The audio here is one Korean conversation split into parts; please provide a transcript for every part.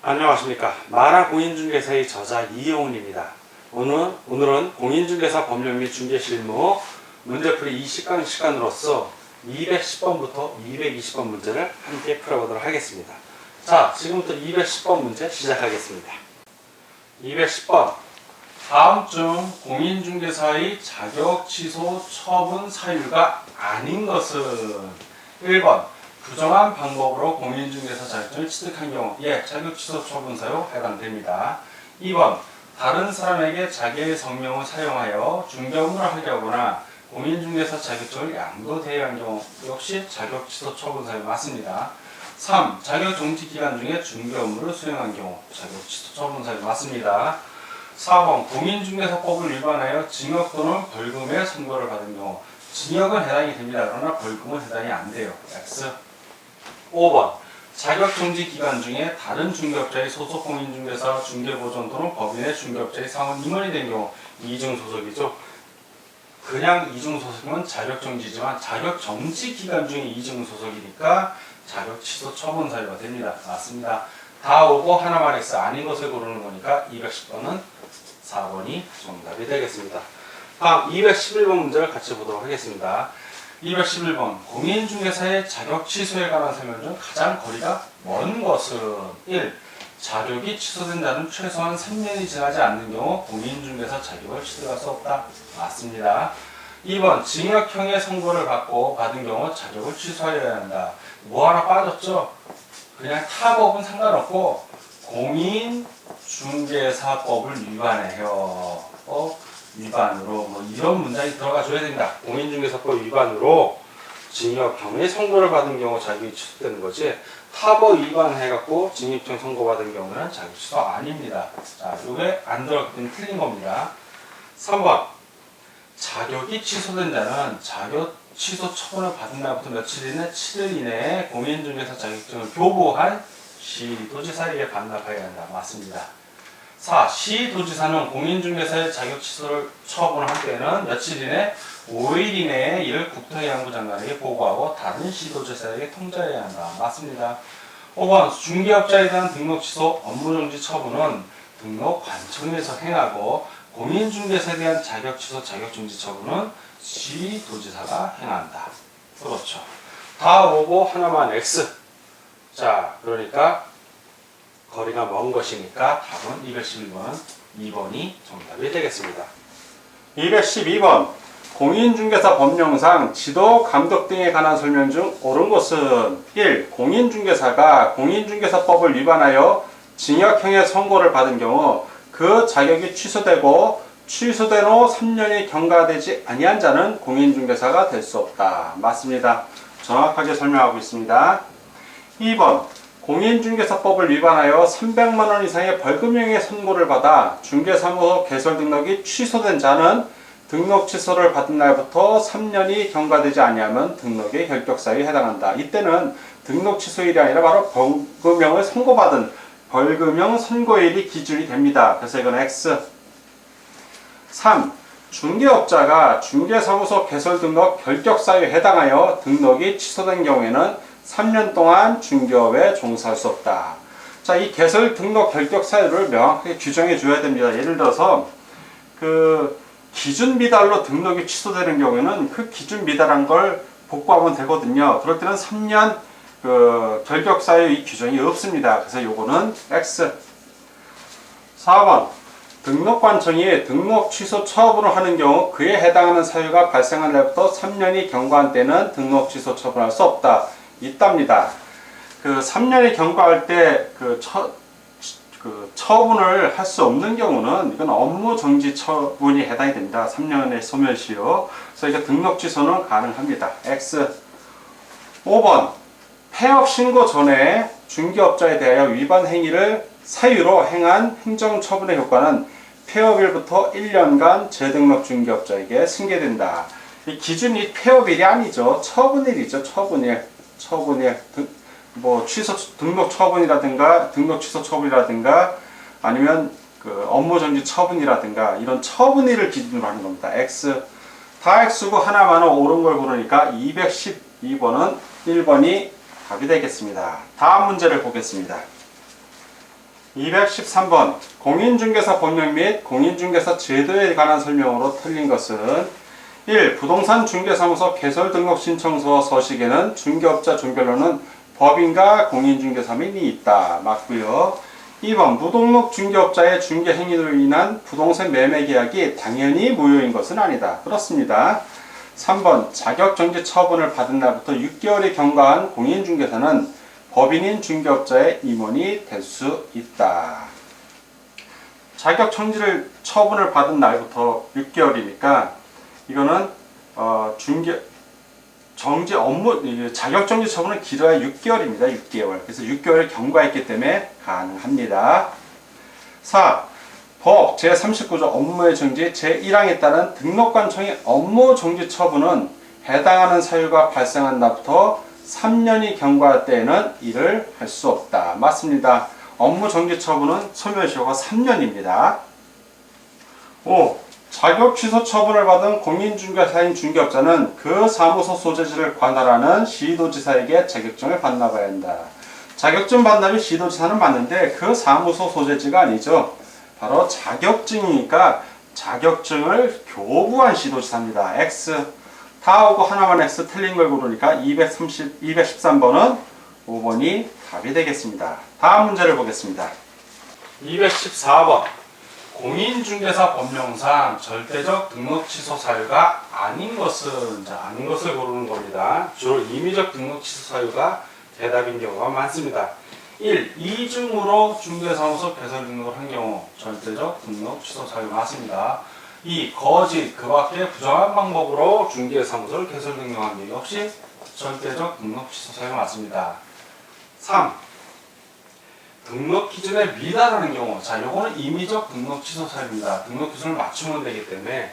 안녕하십니까. 만화 공인중개사의 저자 이영훈입니다. 오늘은 공인중개사 법령 및 중개실무 문제풀이 20강 시간으로서 210번부터 220번 문제를 함께 풀어보도록 하겠습니다. 자, 지금부터 210번 문제 시작하겠습니다. 210번. 다음 중 공인중개사의 자격 취소 처분 사유가 아닌 것은 1번 부정한 방법으로 공인중개사 자격증을 취득한 경우 자격 취소 처분 사유 해당됩니다. 2번 다른 사람에게 자기의 성명을 사용하여 중개업무를 하게 하거나 공인중개사 자격증을 양도대여한 경우 역시 자격 취소 처분 사유 맞습니다. 3. 자격 정지 기간 중에 중개업무를 수행한 경우 자격 취소 처분 사유 맞습니다. 4번 공인중개사법을 위반하여 징역 또는 벌금의 선고를 받은 경우 징역은 해당이 됩니다. 그러나 벌금은 해당이 안 돼요. X. 5번 자격정지 기간 중에 다른 중개업자의 소속 공인중개사 중개보전 또는 법인의 중개업자의 상원 임원이 된 경우 이중소속이죠. 그냥 이중소속이면 자격정지지만 자격정지 기간 중에 이중소속이니까 자격취소 처분 사유가 됩니다. 맞습니다. 다 오고 하나만 X 아닌 것을 고르는 거니까 210번은 4번이 정답이 되겠습니다. 다음 211번 문제를 같이 보도록 하겠습니다. 211번 공인중개사의 자격 취소에 관한 설명 중 가장 거리가 먼 것은 1. 자격이 취소된 자는 최소한 3년이 지나지 않는 경우 공인중개사 자격을 취소할 수 없다. 맞습니다. 2번 징역형의 선고를 받은 경우 자격을 취소하여야 한다. 뭐 하나 빠졌죠? 그냥 타법은 상관없고 공인중개사법을 위반해요. 위반으로 이런 문장이 들어가 줘야 됩니다. 공인중개사법 위반으로 징역형의 선고를 받은 경우 자격이 취소되는 거지 타법 위반해갖고 징역형 선고받은 경우는 자격 취소 아닙니다. 자, 요게 안 들어갔기 때문에 틀린 겁니다. 3번 자격이 취소된 자는 자격 취소 처분을 받은 날부터 며칠 이내 7일 이내에 공인중개사 자격증을 교부한 시도지사에게 반납해야 한다. 맞습니다. 4. 시도지사는 공인중개사의 자격 취소를 처분을 할 때는 며칠 이내 5일 이내에 이를 국토해양부 장관에게 보고하고 다른 시도지사에게 통지해야 한다. 맞습니다. 5번 중개업자에 대한 등록 취소, 업무정지 처분은 등록관청에서 행하고 공인중개사에 대한 자격 취소, 자격정지 처분은 시도지사가 행한다. 그렇죠. 다 오고 하나만 X. 자, 그러니까 거리가 먼 것이니까 답은 211번, 2번이 정답이 되겠습니다. 212번 공인중개사 법령상 지도, 감독 등에 관한 설명 중 옳은 것은 1. 공인중개사가 공인중개사법을 위반하여 징역형의 선고를 받은 경우 그 자격이 취소되고 취소된 후 3년이 경과되지 아니한 자는 공인중개사가 될 수 없다. 맞습니다. 정확하게 설명하고 있습니다. 2번 공인중개사법을 위반하여 300만 원 이상의 벌금형의 선고를 받아 중개사무소 개설 등록이 취소된 자는 등록 취소를 받은 날부터 3년이 경과되지 아니하면 등록의 결격사유에 해당한다. 이때는 등록 취소일이 아니라 바로 벌금형을 선고받은 벌금형 선고일이 기준이 됩니다. 그래서 이건 X. 3. 중개업자가 중개사무소 개설 등록 결격사유에 해당하여 등록이 취소된 경우에는 3년 동안 중개업에 종사할 수 없다. 자, 이 개설 등록 결격 사유를 명확하게 규정해 줘야 됩니다. 예를 들어서 기준 미달로 등록이 취소되는 경우에는 그 기준 미달한 걸 복구하면 되거든요. 그럴 때는 3년 결격 사유 이 규정이 없습니다. 그래서 요거는 X. 4번 등록관청이 등록 취소 처분을 하는 경우 그에 해당하는 사유가 발생한 날부터 3년이 경과한 때는 등록 취소 처분할 수 없다. 있답니다. 3년이 경과할 때 처분을 할 수 없는 경우는 이건 업무 정지 처분이 해당이 됩니다. 3년의 소멸시효. 그래서 이게 등록 취소는 가능합니다. X. 5번 폐업 신고 전에 중개업자에 대하여 위반 행위를 사유로 행한 행정처분의 효과는 폐업일부터 1년간 재등록 중개업자에게 승계된다. 이 기준이 폐업일이 아니죠. 처분일이죠. 처분일, 취소 등록 처분이라든가 등록 취소 처분이라든가 아니면 업무정지 처분이라든가 이런 처분일을 기준으로 하는 겁니다. X. 다 X고 하나만은 옳은 걸 고르니까 212번은 1번이 답이 되겠습니다. 다음 문제를 보겠습니다. 213번 공인중개사 법령 및 공인중개사 제도에 관한 설명으로 틀린 것은 1. 부동산 중개사무소 개설 등록 신청서 서식에는 중개업자 종별로는 법인과 공인중개사민이 있다. 맞고요. 2번 무등록 중개업자의 중개 행위로 인한 부동산 매매 계약이 당연히 무효인 것은 아니다. 그렇습니다. 3번 자격정지 처분을 받은 날부터 6개월이 경과한 공인중개사는 법인인 중개업자의 임원이 될 수 있다. 자격정지를 처분을 받은 날부터 6개월이니까 이거는 정지 업무 자격정지 처분은 길어야 6개월입니다. 6개월. 그래서 6개월을 경과했기 때문에 가능합니다. 4. 법 제39조 업무의 정지 제1항에 따른 등록관청의 업무 정지 처분은 해당하는 사유가 발생한 날부터 3년이 경과할 때에는 이를 할 수 없다. 맞습니다. 업무 정지 처분은 소멸시효가 3년입니다. 5. 자격 취소 처분을 받은 공인중개사인 중개업자는 그 사무소 소재지를 관할하는 시도지사에게 자격증을 반납해야 한다. 자격증 반납이 시도지사는 맞는데 그 사무소 소재지가 아니죠. 바로 자격증이니까 자격증을 교부한 시도지사입니다. X 다 오고 하나만 X 틀린 걸 고르니까 213번은 5번이 답이 되겠습니다. 다음 문제를 보겠습니다. 214번 공인중개사 법령상 절대적 등록 취소 사유가 아닌 것은 아닌 것을 고르는 겁니다. 주로 임의적 등록 취소 사유가 대답인 경우가 많습니다. 1. 이중으로 중개사무소 개설 등록을 한 경우 절대적 등록 취소 사유 맞습니다. 2. 거짓 그 밖에 부정한 방법으로 중개사무소를 개설 등록한 경우 역시 절대적 등록 취소 사유 맞습니다. 3. 등록 기준에 미달하는 경우 자 요거는 임의적 등록 취소 사유입니다. 등록 기준을 맞추면 되기 때문에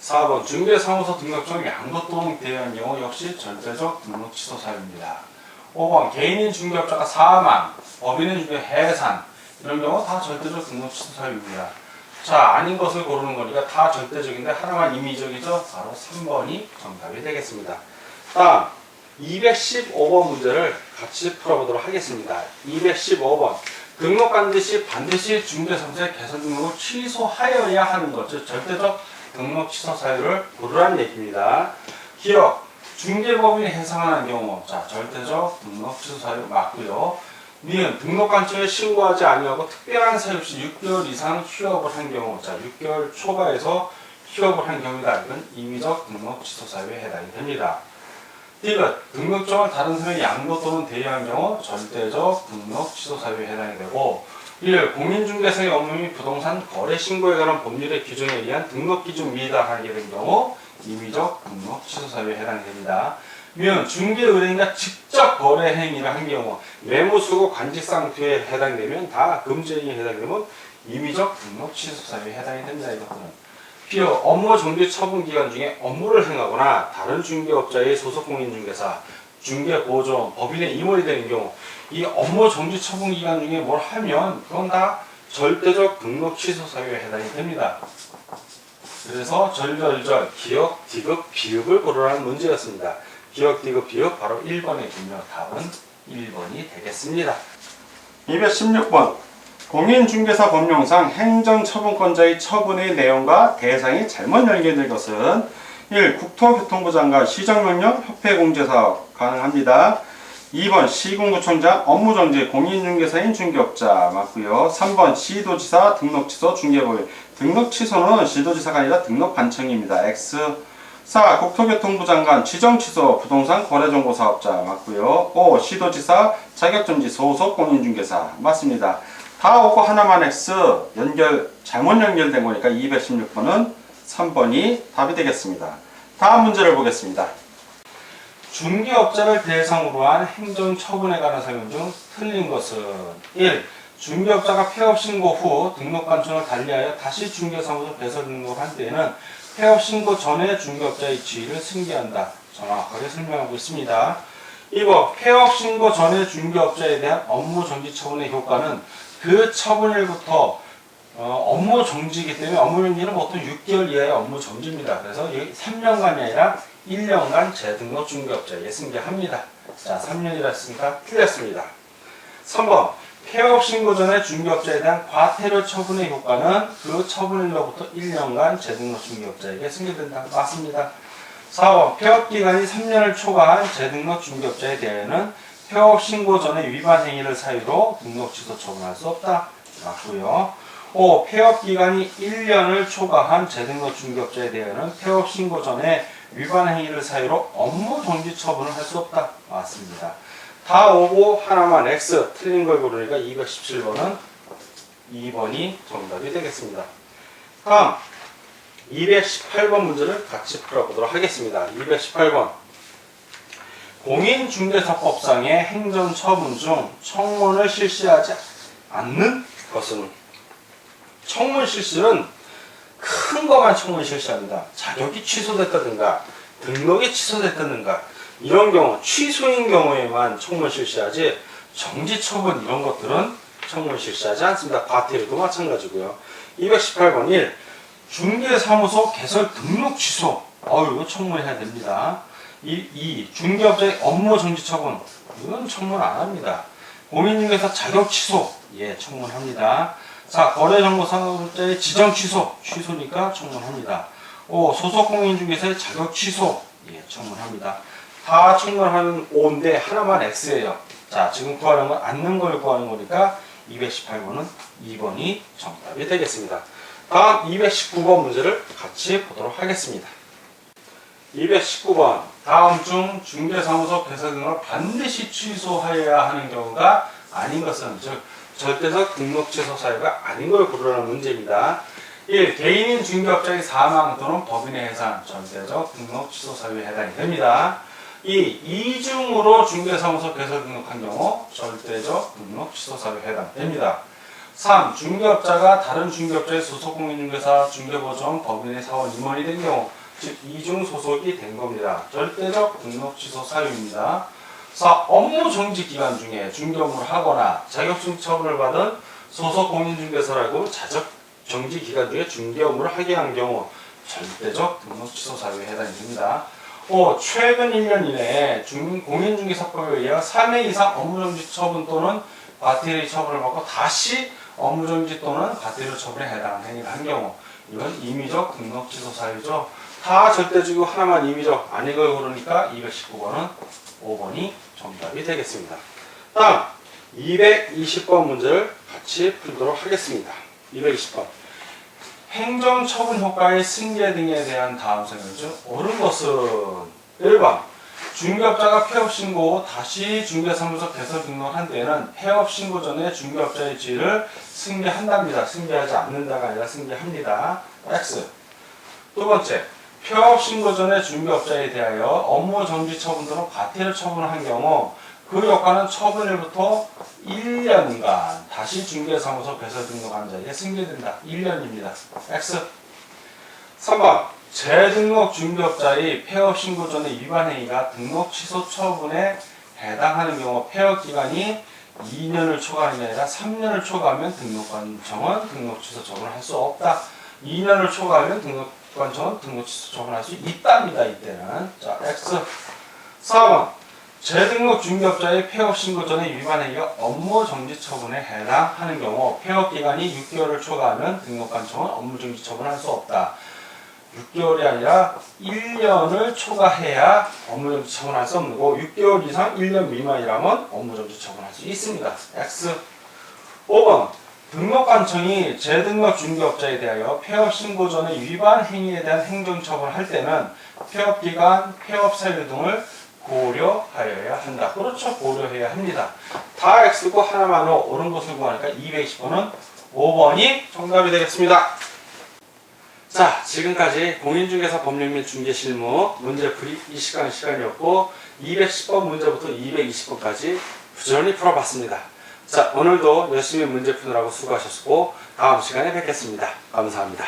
4번 중개사무소 등록증을 양도 또는 대여한 경우 역시 절대적 등록 취소 사유입니다. 5번 개인인 중개업자가 사망, 법인인 중개 해산 이런 경우 다 절대적 등록 취소 사유입니다. 자 아닌 것을 고르는 거니까 다 절대적인데 하나만 임의적이죠. 바로 3번이 정답이 되겠습니다. 다음 215번 문제를 같이 풀어보도록 하겠습니다. 215번 등록한 듯이 반드시 중개사무소의 개설 등록을 취소하여야 하는 것, 즉 절대적 등록 취소 사유를 고르라는 얘기입니다. 기억 중개법인이 해상하는 경우 자 절대적 등록 취소 사유 맞고요. 니은 등록관청에 신고하지 아니하고 특별한 사유 없이 6개월 이상 휴업을 한 경우 자 6개월 초과해서 휴업을 한 경우다. 이건 임의적 등록 취소 사유에 해당이 됩니다. 디귿 등록증을 다른 사람이 양도 또는 대여한 경우 절대적 등록 취소 사유에 해당이 되고 1. 공인중개사의 업무 및 부동산 거래 신고에 관한 법률의 기준에 의한 등록 기준 미달하게 된 경우 임의적 등록 취소 사유에 해당이 됩니다. 미은 중개 의뢰인과 직접 거래 행위를 한 경우 매무수고 관직상투에 해당되면 다 금지 행위에 해당되면 임의적 등록 취소 사유에 해당이 됩니다. 이것들은 비어 업무 정지 처분 기간 중에 업무를 행하거나 다른 중개업자의 소속 공인중개사, 중개보조원, 법인의 임원이 되는 경우 이 업무 정지 처분 기간 중에 뭘 하면 그건 다 절대적 등록 취소 사유에 해당이 됩니다. 그래서 절절절 기억, 디귿, 비읍을 고르라는 문제였습니다. 기억, 디귿, 비읍 바로 1번이군요. 답은 1번이 되겠습니다. 216번 공인중개사 법령상 행정처분권자의 처분의 내용과 대상이 잘못 연결된 것은 1. 국토교통부 장관 시정명령 협회공제사업 가능합니다. 2번 시군구청장 업무정지 공인중개사인 중개업자 맞고요. 3번 시도지사 등록취소 중개법인 등록취소는 시도지사가 아니라 등록관청입니다. X 4. 국토교통부 장관 지정취소 부동산 거래정보사업자 맞고요. 5. 시도지사 자격정지 소속 공인중개사 맞습니다. 다 오고 하나만 X 잘못 연결된 거니까 216번은 3번이 답이 되겠습니다. 다음 문제를 보겠습니다. 중개업자를 대상으로 한 행정처분에 관한 설명 중 틀린 것은 1. 중개업자가 폐업 신고 후 등록관청을 달리하여 다시 중개사무소 개설 등록을 한 때에는 폐업 신고 전에 중개업자의 지위를 승계한다. 정확하게 설명하고 있습니다. 2번 폐업 신고 전에 중개업자에 대한 업무 정지 처분의 효과는 그 처분일부터 업무 정지이기 때문에 업무 정지는 보통 6개월 이하의 업무 정지입니다. 그래서 3년간이 아니라 1년간 재등록 중개업자에 승계합니다. 자, 3년이라 했으니까 틀렸습니다. 3번 폐업 신고 전에 중개업자에 대한 과태료 처분의 효과는 그 처분일로부터 1년간 재등록 중개업자에게 승계된다. 맞습니다. 4번 폐업 기간이 3년을 초과한 재등록 중개업자에 대해서는 폐업 신고 전에 위반 행위를 사유로 등록 취소 처분할 수 없다. 맞고요. 5. 폐업 기간이 1년을 초과한 재등록 중개업자에 대해서는 폐업 신고 전에 위반 행위를 사유로 업무 정지 처분을 할 수 없다. 맞습니다. 다 오고 하나만 X 틀린 걸 고르니까 217번은 2번이 정답이 되겠습니다. 다음 218번 문제를 같이 풀어보도록 하겠습니다. 218번 공인중개사법상의 행정처분 중 청문을 실시하지 않는 것은 청문 실시는 큰 거만 청문 실시합니다. 자격이 취소됐다든가 등록이 취소됐다든가 이런 경우 취소인 경우에만 청문 실시하지 정지 처분 이런 것들은 청문 실시하지 않습니다. 과태료도 마찬가지고요. 218번 1. 중개사무소 개설 등록 취소 이거 청문해야 됩니다. 2. 중개업자의 업무 정지 처분 이건 청문 안 합니다. 공인중개사 자격 취소 청문합니다. 4. 거래정보사업자의 지정 취소니까 청문합니다. 5. 소속 공인중개사의 자격 취소 청문합니다. 다 청문하는 5인데 하나만 X예요. 자, 지금 구하는 건 않는 걸 구하는 거니까 218번은 2번이 정답이 되겠습니다. 다음 219번 문제를 같이 보도록 하겠습니다. 219번 다음 중 중개사무소 개설 등을 반드시 취소하여야 하는 경우가 아닌 것은 즉 절대적 등록 취소 사유가 아닌 걸 고르라는 문제입니다. 1. 개인인 중개업자의 사망 또는 법인의 해산 절대적 등록 취소 사유에 해당이 됩니다. 2. 이중으로 중개사무소 개설 등록한 경우 절대적 등록 취소 사유에 해당됩니다. 3. 중개업자가 다른 중개업자의 소속 공인중개사, 중개보조원, 법인의 사원 임원이 된 경우 즉 이중 소속이 된 겁니다. 절대적 등록 취소 사유입니다. 4. 업무 정지 기간 중에 중개 업무를 하거나 자격증 처분을 받은 소속 공인중개사라고 자격 정지 기간 중에 중개 업무를 하게 한 경우 절대적 등록 취소 사유에 해당이 됩니다. 5. 최근 1년 이내에 공인중개사법에 의해 3회 이상 업무정지 처분 또는 과태료 처분을 받고 다시 업무정지 또는 과태료 처분에 해당하는 행위를 한 경우 이건 임의적 등록 취소 사유죠. 다 절대적이고 하나만 임의적 아닌 걸 고르니까 219번은 5번이 정답이 되겠습니다. 다음 220번 문제를 같이 풀도록 하겠습니다. 220번 행정처분 효과의 승계 등에 대한 다음 설명 중 옳은 것은 1번 중개업자가 폐업신고 후 다시 중개사무소 개설 등록을 한 때에는 폐업신고 전에 중개업자의 지위를 승계한답니다. 승계하지 않는다가 아니라 승계합니다. X. 두 번째 폐업신고 전에 중개업자에 대하여 업무정지 처분 또는 과태료 처분을 한 경우 그 효과는 처분일부터 1년간 다시 중개사무소 개설 등록한 자에게 승계된다. 1년입니다. X. 3번 재등록 중개업자의 폐업 신고 전의 위반 행위가 등록 취소 처분에 해당하는 경우 폐업 기간이 2년을 초과하는 게 아니라 3년을 초과하면 등록관청은 등록 취소 처분을 할 수 없다. 2년을 초과하면 등록관청은 등록 취소 처분을 할 수 있답니다. 이때는. 자, X. 4번 재등록 중개업자의 폐업 신고 전의 위반 행위가 업무 정지 처분에 해당하는 경우 폐업 기간이 6개월을 초과하면 등록관청은 업무 정지 처분을 할 수 없다. 6개월이 아니라 1년을 초과해야 업무정지 처분할 수 없는 거고 6개월 이상 1년 미만이라면 업무정지 처분할 수 있습니다. X. 5번 등록관청이 재등록 중개업자에 대하여 폐업 신고 전의 위반 행위에 대한 행정처분을 할 때는 폐업기간, 폐업사유 등을 고려하여야 한다. 그렇죠. 고려해야 합니다. 다 X고 하나만으로 옳은 것을 구하니까 220번은 5번이 정답이 되겠습니다. 자, 지금까지 공인중개사 법률 및 중개실무 문제풀이 이 시간이었고 210번 문제부터 220번까지 부지런히 풀어봤습니다. 자, 오늘도 열심히 문제 푸느라고 수고하셨고 다음 시간에 뵙겠습니다. 감사합니다.